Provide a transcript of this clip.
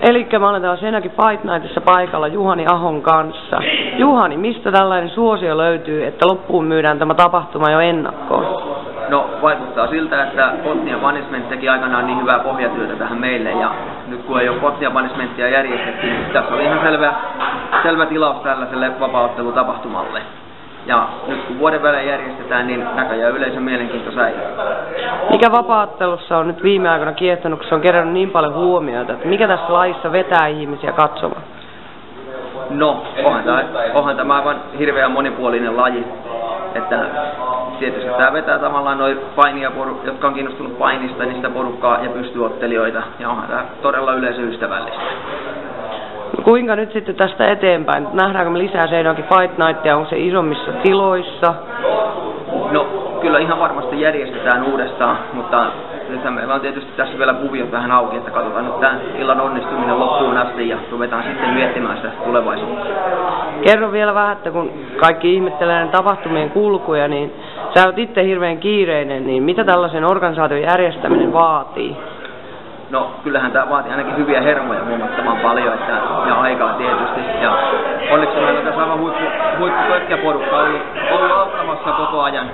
Elikkä mä olen täällä Senäkin Fight Nightissa paikalla Juhani Ahon kanssa. Juhani, mistä tällainen suosio löytyy, että loppuun myydään tämä tapahtuma jo ennakkoon? No vaikuttaa siltä, että Botnia Punishment teki aikanaan niin hyvää pohjatyötä tähän meille ja nyt kun ei ole Botnia Punishmentia järjestetty, niin tässä oli ihan selvä tilaus tällaiselle vapaaottelutapahtumalle. Ja nyt kun vuoden välein järjestetään, niin näköjään yleisön mielenkiinto säilyy. Mikä vapaattelussa on nyt viime aikoina kiehtonut, kun se on kerännyt niin paljon huomiota, että mikä tässä lajissa vetää ihmisiä katsomaan? No, onhan tämä aivan hirveän monipuolinen laji. Että tietysti tämä vetää tavallaan noin jotka on kiinnostunut painista, niistä porukkaa ja pystyottelijoita. Ja onhan tämä todella yleisöystävällistä. No kuinka nyt sitten tästä eteenpäin? Nähdäänkö me lisää Seinäjoki Fight Nightia? Onko se isommissa tiloissa? No kyllä ihan varmasti järjestetään uudestaan, mutta nythän meillä on tietysti tässä vielä kuviot vähän auki, että katsotaan nyt tämän illan onnistuminen loppuun asti ja ruvetaan sitten miettimään sitä tulevaisuutta. Kerro vielä vähän, että kun kaikki ihmettelee tapahtumien kulkuja, niin sä oot itse hirveän kiireinen, niin mitä tällaisen organisaation järjestäminen vaatii? No kyllähän tämä vaatii ainakin hyviä hermoja huomattavan paljon ja aikaa tietysti. Ja onneksi meillä on tässä aivan huippukökkäporukka ollut auttamassa koko ajan.